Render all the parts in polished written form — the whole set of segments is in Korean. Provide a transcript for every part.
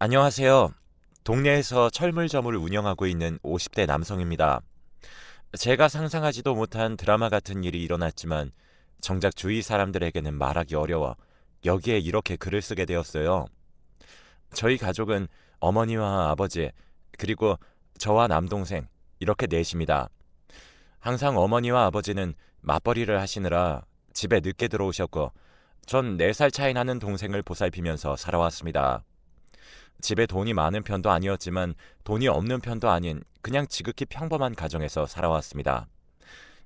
안녕하세요. 동네에서 철물점을 운영하고 있는 50대 남성입니다. 제가 상상하지도 못한 드라마 같은 일이 일어났지만 정작 주위 사람들에게는 말하기 어려워 여기에 이렇게 글을 쓰게 되었어요. 저희 가족은 어머니와 아버지, 그리고 저와 남동생, 이렇게 넷입니다. 항상 어머니와 아버지는 맞벌이를 하시느라 집에 늦게 들어오셨고 전 4살 차이 나는 동생을 보살피면서 살아왔습니다. 집에 돈이 많은 편도 아니었지만 돈이 없는 편도 아닌 그냥 지극히 평범한 가정에서 살아왔습니다.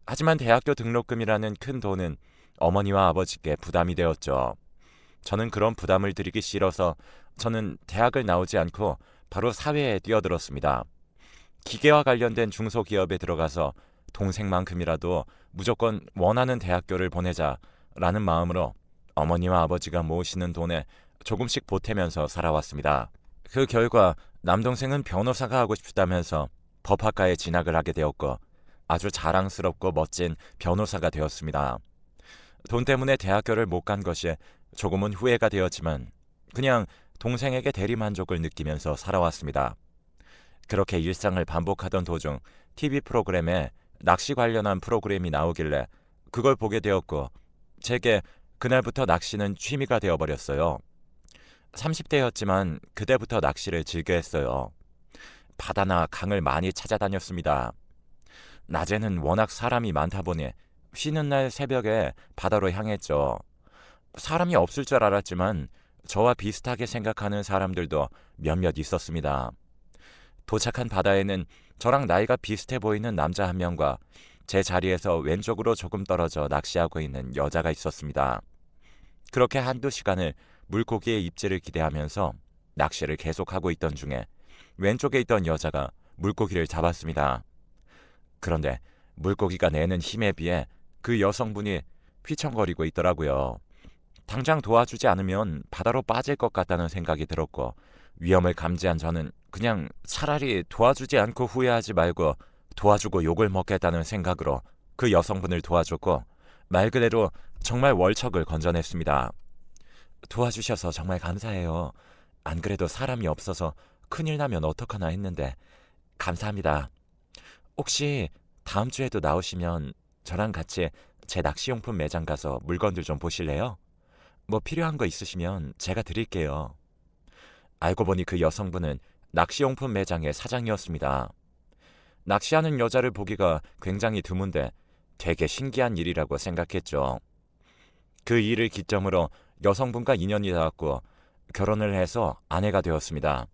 하지만 대학교 등록금이라는 큰 돈은 어머니와 아버지께 부담이 되었죠. 저는 그런 부담을 드리기 싫어서 저는 대학을 나오지 않고 바로 사회에 뛰어들었습니다. 기계와 관련된 중소기업에 들어가서 동생만큼이라도 무조건 원하는 대학교를 보내자라는 마음으로 어머니와 아버지가 모으시는 돈에 조금씩 보태면서 살아왔습니다. 그 결과 남동생은 변호사가 하고 싶다면서 법학과에 진학을 하게 되었고 아주 자랑스럽고 멋진 변호사가 되었습니다. 돈 때문에 대학교를 못 간 것이 조금은 후회가 되었지만 그냥 동생에게 대리만족을 느끼면서 살아왔습니다. 그렇게 일상을 반복하던 도중 TV 프로그램에 낚시 관련한 프로그램이 나오길래 그걸 보게 되었고 제게 그날부터 낚시는 취미가 되어버렸어요. 30대였지만 그때부터 낚시를 즐겨 했어요. 바다나 강을 많이 찾아다녔습니다. 낮에는 워낙 사람이 많다 보니 쉬는 날 새벽에 바다로 향했죠. 사람이 없을 줄 알았지만 저와 비슷하게 생각하는 사람들도 몇몇 있었습니다. 도착한 바다에는 저랑 나이가 비슷해 보이는 남자 한 명과 제 자리에서 왼쪽으로 조금 떨어져 낚시하고 있는 여자가 있었습니다. 그렇게 한두 시간을 물고기의 입질을 기대하면서 낚시를 계속하고 있던 중에 왼쪽에 있던 여자가 물고기를 잡았습니다. 그런데 물고기가 내는 힘에 비해 그 여성분이 휘청거리고 있더라고요. 당장 도와주지 않으면 바다로 빠질 것 같다는 생각이 들었고 위험을 감지한 저는 그냥 차라리 도와주지 않고 후회하지 말고 도와주고 욕을 먹겠다는 생각으로 그 여성분을 도와줬고 말 그대로 정말 월척을 건져냈습니다. 도와주셔서 정말 감사해요. 안 그래도 사람이 없어서 큰일 나면 어떡하나 했는데 감사합니다. 혹시 다음 주에도 나오시면 저랑 같이 제 낚시용품 매장 가서 물건들 좀 보실래요? 뭐 필요한 거 있으시면 제가 드릴게요. 알고 보니 그 여성분은 낚시용품 매장의 사장이었습니다. 낚시하는 여자를 보기가 굉장히 드문데 되게 신기한 일이라고 생각했죠. 그 일을 기점으로 여성분과 인연이 닿았고 결혼을 해서 아내가 되었습니다.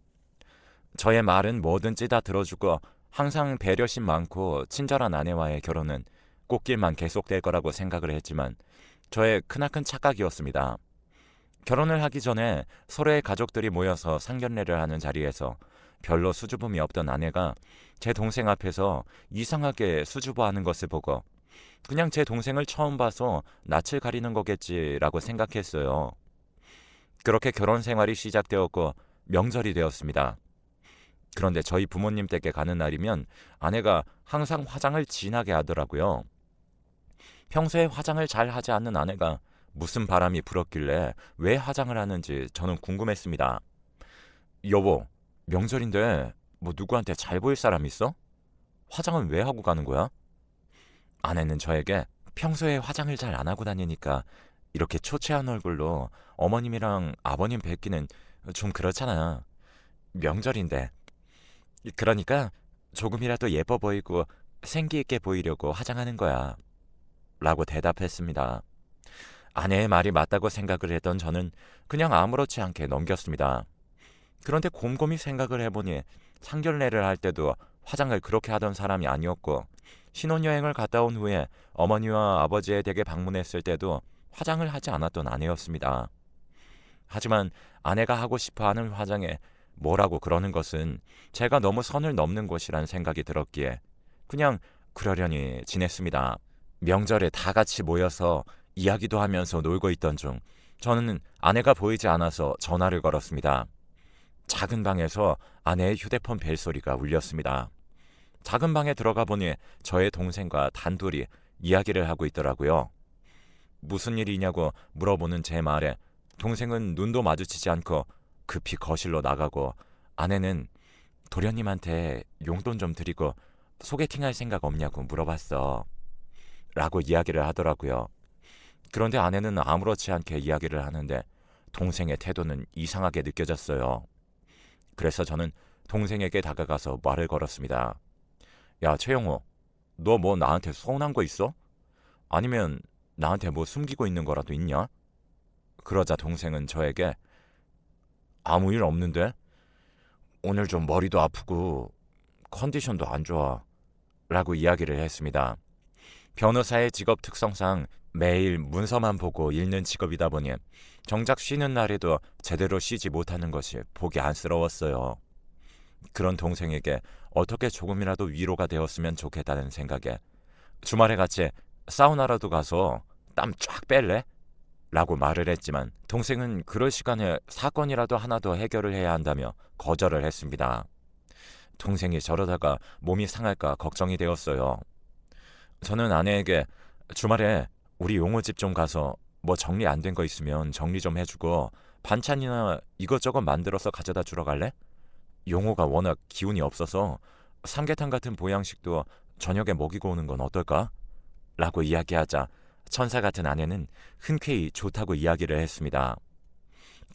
저의 말은 뭐든지 다 들어주고 항상 배려심 많고 친절한 아내와의 결혼은 꽃길만 계속될 거라고 생각을 했지만 저의 크나큰 착각이었습니다. 결혼을 하기 전에 서로의 가족들이 모여서 상견례를 하는 자리에서 별로 수줍음이 없던 아내가 제 동생 앞에서 이상하게 수줍어하는 것을 보고 그냥 제 동생을 처음 봐서 낯을 가리는 거겠지라고 생각했어요. 그렇게 결혼 생활이 시작되었고 명절이 되었습니다. 그런데 저희 부모님 댁에 가는 날이면 아내가 항상 화장을 진하게 하더라고요. 평소에 화장을 잘 하지 않는 아내가 무슨 바람이 불었길래 왜 화장을 하는지 저는 궁금했습니다. 여보, 명절인데 뭐 누구한테 잘 보일 사람 있어? 화장은 왜 하고 가는 거야? 아내는 저에게 평소에 화장을 잘 안 하고 다니니까 이렇게 초췌한 얼굴로 어머님이랑 아버님 뵙기는 좀 그렇잖아. 명절인데. 그러니까 조금이라도 예뻐 보이고 생기 있게 보이려고 화장하는 거야. 라고 대답했습니다. 아내의 말이 맞다고 생각을 했던 저는 그냥 아무렇지 않게 넘겼습니다. 그런데 곰곰이 생각을 해보니 상견례를 할 때도 화장을 그렇게 하던 사람이 아니었고 신혼여행을 갔다 온 후에 어머니와 아버지의 댁에 방문했을 때도 화장을 하지 않았던 아내였습니다. 하지만 아내가 하고 싶어하는 화장에 뭐라고 그러는 것은 제가 너무 선을 넘는 것이란 생각이 들었기에 그냥 그러려니 지냈습니다. 명절에 다 같이 모여서 이야기도 하면서 놀고 있던 중 저는 아내가 보이지 않아서 전화를 걸었습니다. 작은 방에서 아내의 휴대폰 벨소리가 울렸습니다. 작은 방에 들어가 보니 저의 동생과 단둘이 이야기를 하고 있더라고요. 무슨 일이냐고 물어보는 제 말에 동생은 눈도 마주치지 않고 급히 거실로 나가고 아내는 도련님한테 용돈 좀 드리고 소개팅할 생각 없냐고 물어봤어. 라고 이야기를 하더라고요. 그런데 아내는 아무렇지 않게 이야기를 하는데 동생의 태도는 이상하게 느껴졌어요. 그래서 저는 동생에게 다가가서 말을 걸었습니다. 야, 최영호, 너 뭐 나한테 서운한 거 있어? 아니면 나한테 뭐 숨기고 있는 거라도 있냐? 그러자 동생은 저에게 아무 일 없는데? 오늘 좀 머리도 아프고 컨디션도 안 좋아. 라고 이야기를 했습니다. 변호사의 직업 특성상 매일 문서만 보고 읽는 직업이다 보니 정작 쉬는 날에도 제대로 쉬지 못하는 것이 보기 안쓰러웠어요. 그런 동생에게 어떻게 조금이라도 위로가 되었으면 좋겠다는 생각에 주말에 같이 사우나라도 가서 땀 쫙 뺄래? 라고 말을 했지만 동생은 그럴 시간에 사건이라도 하나 더 해결을 해야 한다며 거절을 했습니다. 동생이 저러다가 몸이 상할까 걱정이 되었어요. 저는 아내에게 주말에 우리 용호집 좀 가서 뭐 정리 안 된 거 있으면 정리 좀 해주고 반찬이나 이것저것 만들어서 가져다 주러 갈래? 용호가 워낙 기운이 없어서 삼계탕 같은 보양식도 저녁에 먹이고 오는 건 어떨까? 라고 이야기하자 천사 같은 아내는 흔쾌히 좋다고 이야기를 했습니다.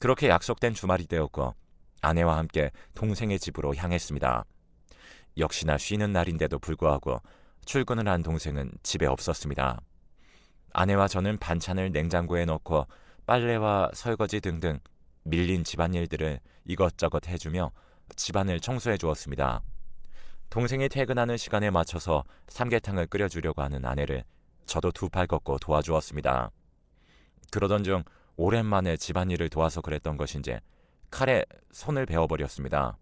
그렇게 약속된 주말이 되었고 아내와 함께 동생의 집으로 향했습니다. 역시나 쉬는 날인데도 불구하고 출근을 한 동생은 집에 없었습니다. 아내와 저는 반찬을 냉장고에 넣고 빨래와 설거지 등등 밀린 집안일들을 이것저것 해주며 집안을 청소해 주었습니다. 동생이 퇴근하는 시간에 맞춰서 삼계탕을 끓여주려고 하는 아내를 저도 두 팔 걷고 도와주었습니다. 그러던 중 오랜만에 집안일을 도와서 그랬던 것인지 칼에 손을 베어버렸습니다.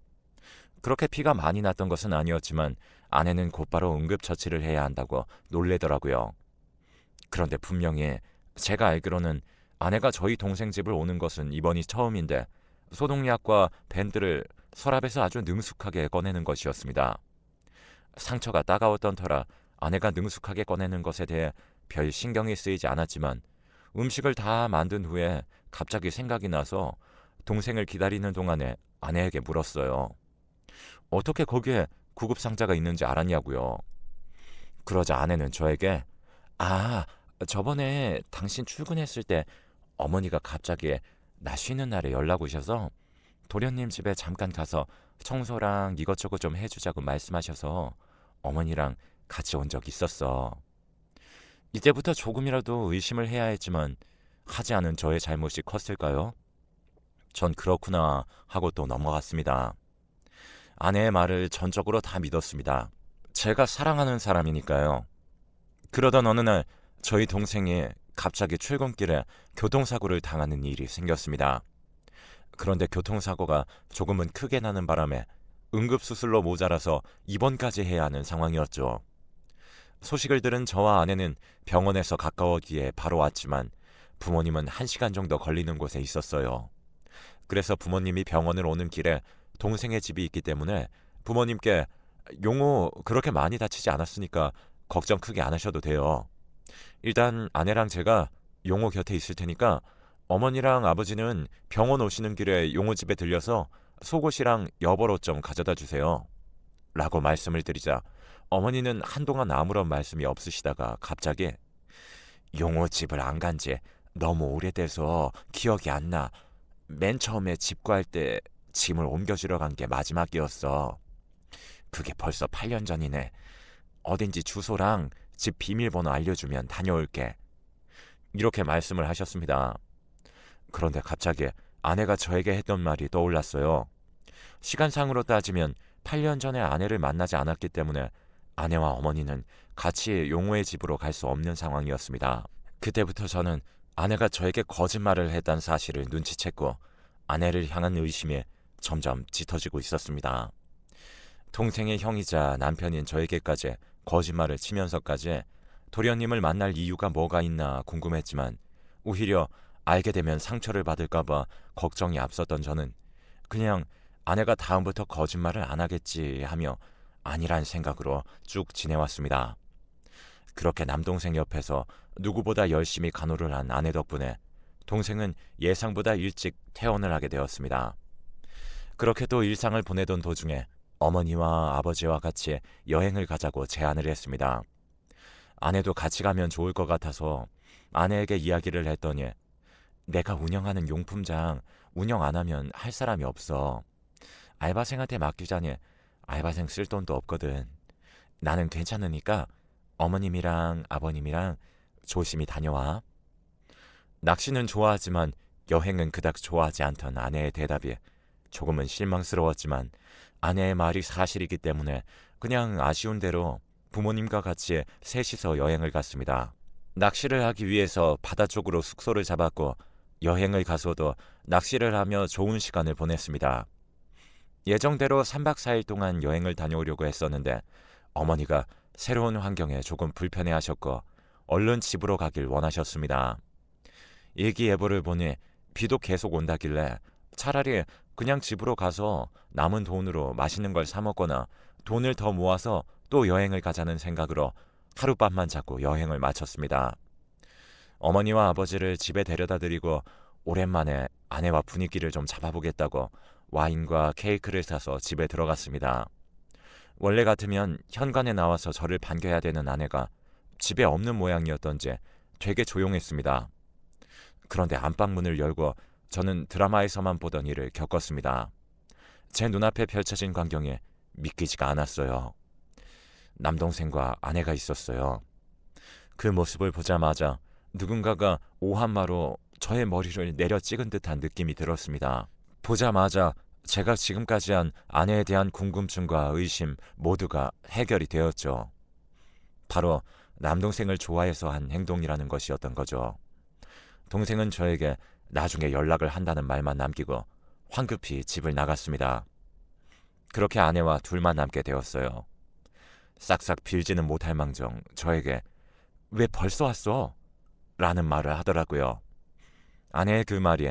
그렇게 피가 많이 났던 것은 아니었지만 아내는 곧바로 응급처치를 해야 한다고 놀래더라고요. 그런데 분명히 제가 알기로는 아내가 저희 동생 집을 오는 것은 이번이 처음인데 소독약과 밴드를 서랍에서 아주 능숙하게 꺼내는 것이었습니다. 상처가 따가웠던 터라 아내가 능숙하게 꺼내는 것에 대해 별 신경이 쓰이지 않았지만 음식을 다 만든 후에 갑자기 생각이 나서 동생을 기다리는 동안에 아내에게 물었어요. 어떻게 거기에 구급상자가 있는지 알았냐고요. 그러자 아내는 저에게 저번에 당신 출근했을 때 어머니가 갑자기 나 쉬는 날에 연락 오셔서 도련님 집에 잠깐 가서 청소랑 이것저것 좀 해주자고 말씀하셔서 어머니랑 같이 온 적 있었어. 이때부터 조금이라도 의심을 해야 했지만 하지 않은 저의 잘못이 컸을까요? 전 그렇구나 하고 또 넘어갔습니다. 아내의 말을 전적으로 다 믿었습니다. 제가 사랑하는 사람이니까요. 그러던 어느 날 저희 동생이 갑자기 출근길에 교통사고를 당하는 일이 생겼습니다. 그런데 교통사고가 조금은 크게 나는 바람에 응급수술로 모자라서 입원까지 해야 하는 상황이었죠. 소식을 들은 저와 아내는 병원에서 가까웠기에 바로 왔지만 부모님은 1시간 정도 걸리는 곳에 있었어요. 그래서 부모님이 병원을 오는 길에 동생의 집이 있기 때문에 부모님께 용호 그렇게 많이 다치지 않았으니까 걱정 크게 안 하셔도 돼요. 일단 아내랑 제가 용호 곁에 있을 테니까 어머니랑 아버지는 병원 오시는 길에 용호 집에 들려서 속옷이랑 여벌옷 좀 가져다 주세요. 라고 말씀을 드리자 어머니는 한동안 아무런 말씀이 없으시다가 갑자기 용호 집을 안 간 지 너무 오래돼서 기억이 안 나. 맨 처음에 집 구할 때 짐을 옮겨주러 간 게 마지막이었어. 그게 벌써 8년 전이네. 어딘지 주소랑 집 비밀번호 알려주면 다녀올게. 이렇게 말씀을 하셨습니다. 그런데 갑자기 아내가 저에게 했던 말이 떠올랐어요. 시간상으로 따지면 8년 전에 아내를 만나지 않았기 때문에 아내와 어머니는 같이 용호의 집으로 갈 수 없는 상황이었습니다. 그때부터 저는 아내가 저에게 거짓말을 했다는 사실을 눈치챘고 아내를 향한 의심이 점점 짙어지고 있었습니다. 동생의 형이자 남편인 저에게까지 거짓말을 치면서까지 도련님을 만날 이유가 뭐가 있나 궁금했지만 오히려 알게 되면 상처를 받을까봐 걱정이 앞섰던 저는 그냥 아내가 다음부터 거짓말을 안 하겠지 하며 아니란 생각으로 쭉 지내왔습니다. 그렇게 남동생 옆에서 누구보다 열심히 간호를 한 아내 덕분에 동생은 예상보다 일찍 퇴원을 하게 되었습니다. 그렇게 또 일상을 보내던 도중에 어머니와 아버지와 같이 여행을 가자고 제안을 했습니다. 아내도 같이 가면 좋을 것 같아서 아내에게 이야기를 했더니 내가 운영하는 용품장 운영 안 하면 할 사람이 없어. 알바생한테 맡기자니 알바생 쓸 돈도 없거든. 나는 괜찮으니까 어머님이랑 아버님이랑 조심히 다녀와. 낚시는 좋아하지만 여행은 그닥 좋아하지 않던 아내의 대답이 조금은 실망스러웠지만 아내의 말이 사실이기 때문에 그냥 아쉬운 대로 부모님과 같이 셋이서 여행을 갔습니다. 낚시를 하기 위해서 바다 쪽으로 숙소를 잡았고 여행을 가서도 낚시를 하며 좋은 시간을 보냈습니다. 예정대로 3박 4일 동안 여행을 다녀오려고 했었는데 어머니가 새로운 환경에 조금 불편해하셨고 얼른 집으로 가길 원하셨습니다. 일기예보를 보니 비도 계속 온다길래 차라리 그냥 집으로 가서 남은 돈으로 맛있는 걸 사 먹거나 돈을 더 모아서 또 여행을 가자는 생각으로 하룻밤만 자고 여행을 마쳤습니다. 어머니와 아버지를 집에 데려다 드리고 오랜만에 아내와 분위기를 좀 잡아보겠다고 와인과 케이크를 사서 집에 들어갔습니다. 원래 같으면 현관에 나와서 저를 반겨야 되는 아내가 집에 없는 모양이었던지 되게 조용했습니다. 그런데 안방문을 열고 저는 드라마에서만 보던 일을 겪었습니다. 제 눈앞에 펼쳐진 광경이 믿기지가 않았어요. 남동생과 아내가 있었어요. 그 모습을 보자마자 누군가가 오한마로 저의 머리를 내려 찍은 듯한 느낌이 들었습니다. 보자마자 제가 지금까지 한 아내에 대한 궁금증과 의심 모두가 해결이 되었죠. 바로 남동생을 좋아해서 한 행동이라는 것이었던 거죠. 동생은 저에게 나중에 연락을 한다는 말만 남기고 황급히 집을 나갔습니다. 그렇게 아내와 둘만 남게 되었어요. 싹싹 빌지는 못할 망정 저에게 왜 벌써 왔어? 라는 말을 하더라고요. 아내의 그 말이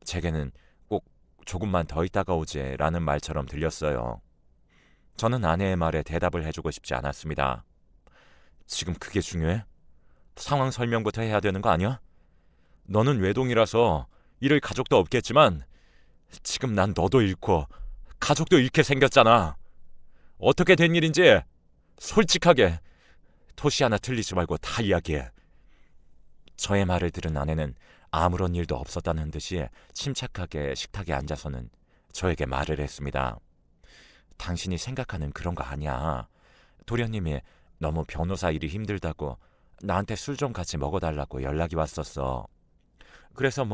제게는 꼭 조금만 더 있다가 오지 라는 말처럼 들렸어요. 저는 아내의 말에 대답을 해주고 싶지 않았습니다. 지금 그게 중요해? 상황 설명부터 해야 되는 거 아니야? 너는 외동이라서 이럴 가족도 없겠지만 지금 난 너도 잃고 가족도 잃게 생겼잖아. 어떻게 된 일인지 솔직하게 토시 하나 틀리지 말고 다 이야기해. 저의 말을 들은 아내는 아무런 일도 없었다는 듯이 침착하게 식탁에 앉아서는 저에게 말을 했습니다. 당신이 생각하는 그런 거 아니야. 도련님이 너무 변호사 일이 힘들다고 나한테 술 좀 같이 먹어달라고 연락이 왔었어. 그래서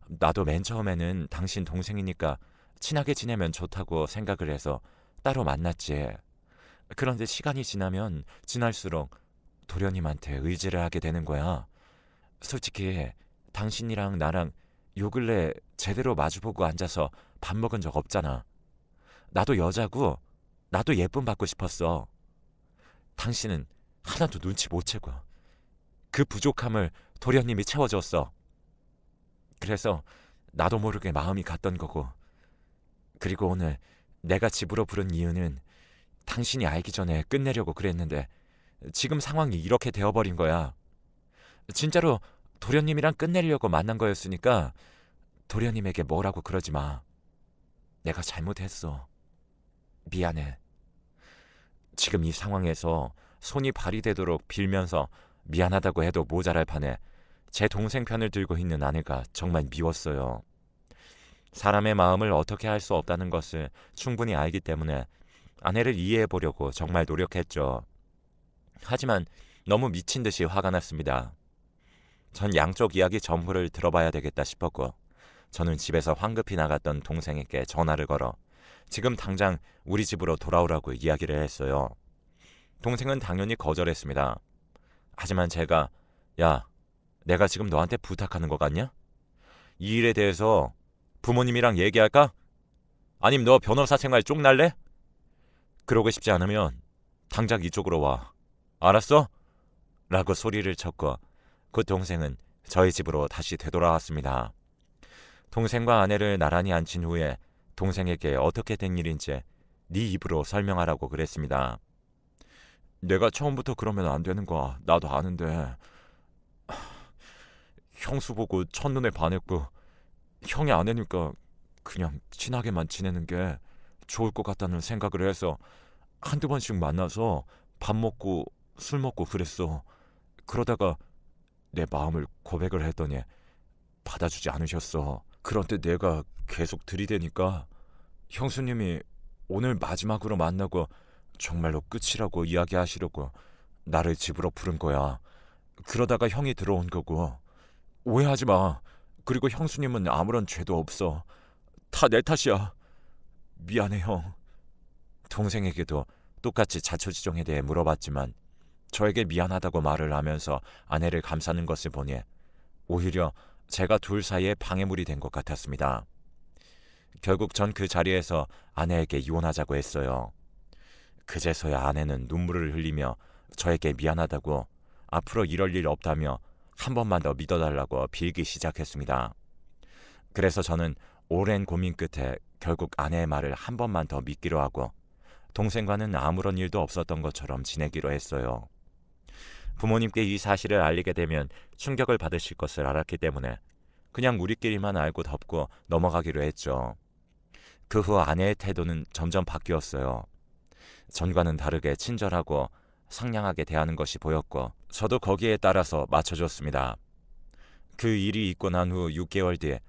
나도 맨 처음에는 당신 동생이니까 친하게 지내면 좋다고 생각을 해서 따로 만났지. 그런데 시간이 지나면 지날수록 도련님한테 의지를 하게 되는 거야. 솔직히 당신이랑 나랑 요 근래 제대로 마주보고 앉아서 밥 먹은 적 없잖아. 나도 여자고 나도 예쁨 받고 싶었어. 당신은 하나도 눈치 못 채고 그 부족함을 도련님이 채워줬어. 그래서 나도 모르게 마음이 갔던 거고. 그리고 오늘 내가 집으로 부른 이유는 당신이 알기 전에 끝내려고 그랬는데 지금 상황이 이렇게 되어버린 거야. 진짜로 도련님이랑 끝내려고 만난 거였으니까 도련님에게 뭐라고 그러지 마. 내가 잘못했어. 미안해. 지금 이 상황에서 손이 발휘되도록 빌면서 미안하다고 해도 모자랄 판에 제 동생 편을 들고 있는 아내가 정말 미웠어요. 사람의 마음을 어떻게 할 수 없다는 것을 충분히 알기 때문에 아내를 이해해 보려고 정말 노력했죠. 하지만 너무 미친 듯이 화가 났습니다. 전 양쪽 이야기 전부를 들어봐야 되겠다 싶었고 저는 집에서 황급히 나갔던 동생에게 전화를 걸어 지금 당장 우리 집으로 돌아오라고 이야기를 했어요. 동생은 당연히 거절했습니다. 하지만 제가 야, 내가 지금 너한테 부탁하는 것 같냐? 이 일에 대해서 부모님이랑 얘기할까? 아님 너 변호사 생활 쪽날래? 그러고 싶지 않으면 당장 이쪽으로 와. 알았어? 라고 소리를 쳤고 그 동생은 저희 집으로 다시 되돌아왔습니다. 동생과 아내를 나란히 앉힌 후에 동생에게 어떻게 된 일인지 네 입으로 설명하라고 그랬습니다. 내가 처음부터 그러면 안 되는 거 나도 아는데 형수 보고 첫눈에 반했고 형이 아내니까 그냥 친하게만 지내는 게 좋을 것 같다는 생각을 해서 한두 번씩 만나서 밥 먹고 술 먹고 그랬어. 그러다가 내 마음을 고백을 했더니 받아주지 않으셨어. 그런데 내가 계속 들이대니까 형수님이 오늘 마지막으로 만나고 정말로 끝이라고 이야기하시려고 나를 집으로 부른 거야. 그러다가 형이 들어온 거고. 오해하지 마. 그리고 형수님은 아무런 죄도 없어. 다 내 탓이야. 미안해, 형. 동생에게도 똑같이 자초지종에 대해 물어봤지만 저에게 미안하다고 말을 하면서 아내를 감싸는 것을 보니 오히려 제가 둘 사이에 방해물이 된 것 같았습니다. 결국 전 그 자리에서 아내에게 이혼하자고 했어요. 그제서야 아내는 눈물을 흘리며 저에게 미안하다고 앞으로 이럴 일 없다며 한 번만 더 믿어달라고 빌기 시작했습니다. 그래서 저는 오랜 고민 끝에 결국 아내의 말을 한 번만 더 믿기로 하고 동생과는 아무런 일도 없었던 것처럼 지내기로 했어요. 부모님께 이 사실을 알리게 되면 충격을 받으실 것을 알았기 때문에 그냥 우리끼리만 알고 덮고 넘어가기로 했죠. 그 후 아내의 태도는 점점 바뀌었어요. 전과는 다르게 친절하고 상냥하게 대하는 것이 보였고 저도 거기에 따라서 맞춰줬습니다. 그 일이 있고 난 후 6개월 뒤에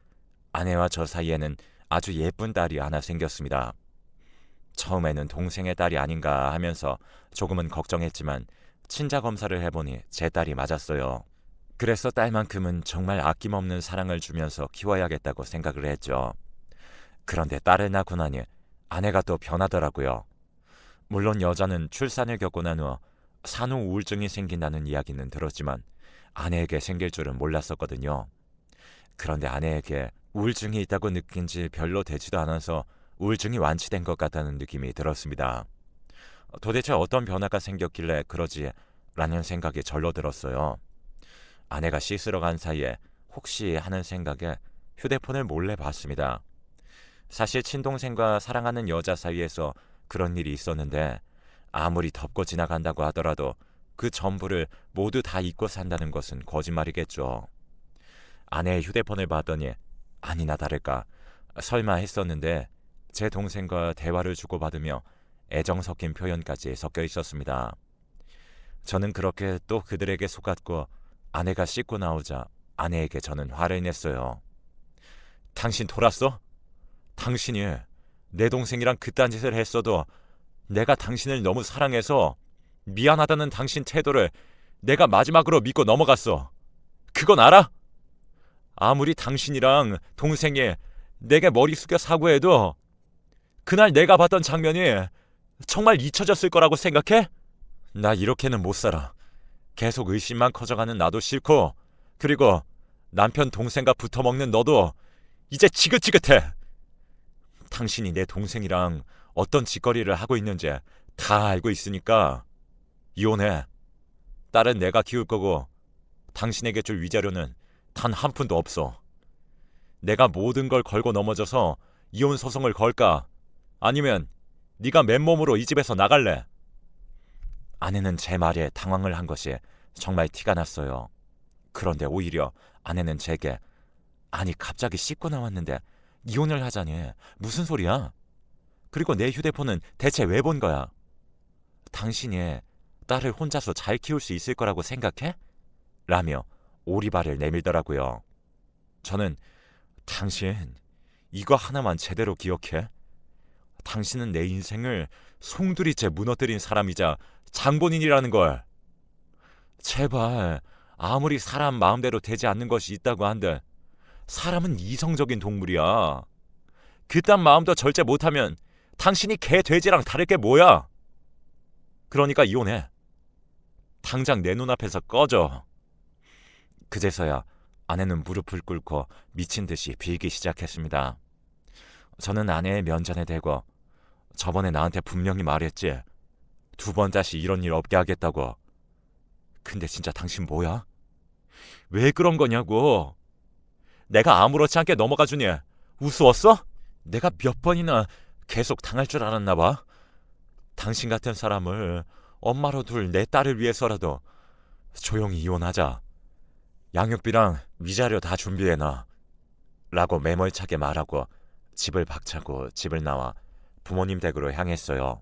아내와 저 사이에는 아주 예쁜 딸이 하나 생겼습니다. 처음에는 동생의 딸이 아닌가 하면서 조금은 걱정했지만 친자 검사를 해보니 제 딸이 맞았어요. 그래서 딸만큼은 정말 아낌없는 사랑을 주면서 키워야겠다고 생각을 했죠. 그런데 딸을 낳고 나니 아내가 또 변하더라고요. 물론 여자는 출산을 겪고 난 후 산후 우울증이 생긴다는 이야기는 들었지만 아내에게 생길 줄은 몰랐었거든요. 그런데 아내에게 우울증이 있다고 느낀 지 별로 되지도 않아서 우울증이 완치된 것 같다는 느낌이 들었습니다. 도대체 어떤 변화가 생겼길래 그러지? 라는 생각이 절로 들었어요. 아내가 씻으러 간 사이에 혹시 하는 생각에 휴대폰을 몰래 봤습니다. 사실 친동생과 사랑하는 여자 사이에서 그런 일이 있었는데 아무리 덮고 지나간다고 하더라도 그 전부를 모두 다 잊고 산다는 것은 거짓말이겠죠. 아내의 휴대폰을 봤더니 아니나 다를까 설마 했었는데 제 동생과 대화를 주고받으며 애정 섞인 표현까지 섞여 있었습니다. 저는 그렇게 또 그들에게 속았고 아내가 씻고 나오자 아내에게 저는 화를 냈어요. 당신 돌았어? 당신이 내 동생이랑 그딴 짓을 했어도 내가 당신을 너무 사랑해서 미안하다는 당신 태도를 내가 마지막으로 믿고 넘어갔어. 그건 알아? 아무리 당신이랑 동생이 내게 머리 숙여 사과해도 그날 내가 봤던 장면이 정말 잊혀졌을 거라고 생각해? 나 이렇게는 못 살아. 계속 의심만 커져가는 나도 싫고 그리고 남편 동생과 붙어먹는 너도 이제 지긋지긋해. 당신이 내 동생이랑 어떤 짓거리를 하고 있는지 다 알고 있으니까 이혼해. 딸은 내가 키울 거고 당신에게 줄 위자료는 단 한 푼도 없어. 내가 모든 걸 걸고 넘어져서 이혼 소송을 걸까? 아니면 네가 맨몸으로 이 집에서 나갈래? 아내는 제 말에 당황을 한 것이 정말 티가 났어요. 그런데 오히려 아내는 제게 아니 갑자기 씻고 나왔는데 이혼을 하자니 무슨 소리야? 그리고 내 휴대폰은 대체 왜 본 거야? 당신이 딸을 혼자서 잘 키울 수 있을 거라고 생각해? 라며 오리발을 내밀더라고요. 저는 당신 이거 하나만 제대로 기억해. 당신은 내 인생을 송두리째 무너뜨린 사람이자 장본인이라는 걸. 제발 아무리 사람 마음대로 되지 않는 것이 있다고 한들 사람은 이성적인 동물이야. 그딴 마음도 절제 못하면 당신이 개 돼지랑 다를 게 뭐야? 그러니까 이혼해. 당장 내 눈앞에서 꺼져. 그제서야 아내는 무릎을 꿇고 미친 듯이 빌기 시작했습니다. 저는 아내의 면전에 대고 저번에 나한테 분명히 말했지. 2번 다시 이런 일 없게 하겠다고. 근데 진짜 당신 뭐야? 왜 그런 거냐고. 내가 아무렇지 않게 넘어가 주니 우스웠어? 내가 몇 번이나 계속 당할 줄 알았나 봐. 당신 같은 사람을 엄마로 둘 내 딸을 위해서라도 조용히 이혼하자. 양육비랑 위자료 다 준비해놔. 라고 매몰차게 말하고 집을 박차고 집을 나와 부모님 댁으로 향했어요.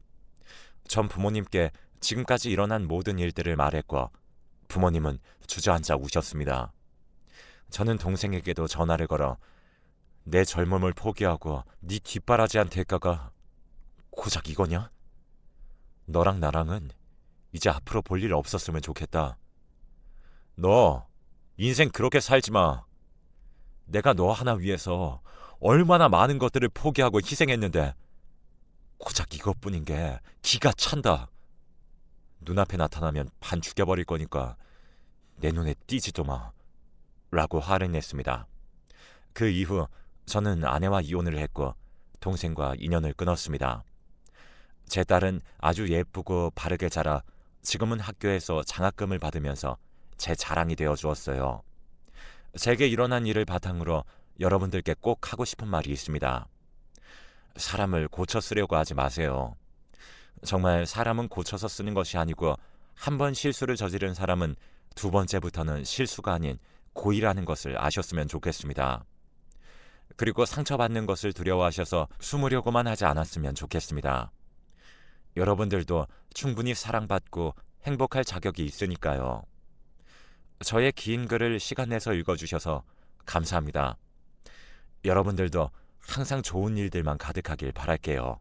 전 부모님께 지금까지 일어난 모든 일들을 말했고 부모님은 주저앉아 우셨습니다. 저는 동생에게도 전화를 걸어 내 젊음을 포기하고 네 뒷바라지한 대가가 고작 이거냐? 너랑 나랑은 이제 앞으로 볼 일 없었으면 좋겠다. 너 인생 그렇게 살지 마. 내가 너 하나 위해서 얼마나 많은 것들을 포기하고 희생했는데 고작 이것뿐인 게 기가 찬다. 눈앞에 나타나면 반 죽여버릴 거니까 내 눈에 띄지도 마. 라고 화를 냈습니다. 그 이후 저는 아내와 이혼을 했고 동생과 인연을 끊었습니다. 제 딸은 아주 예쁘고 바르게 자라 지금은 학교에서 장학금을 받으면서 제 자랑이 되어 주었어요. 제게 일어난 일을 바탕으로 여러분들께 꼭 하고 싶은 말이 있습니다. 사람을 고쳐 쓰려고 하지 마세요. 정말 사람은 고쳐서 쓰는 것이 아니고 한 번 실수를 저지른 사람은 두 번째부터는 실수가 아닌 고의라는 것을 아셨으면 좋겠습니다. 그리고 상처받는 것을 두려워하셔서 숨으려고만 하지 않았으면 좋겠습니다. 여러분들도 충분히 사랑받고 행복할 자격이 있으니까요. 저의 긴 글을 시간 내서 읽어주셔서 감사합니다. 여러분들도 항상 좋은 일들만 가득하길 바랄게요.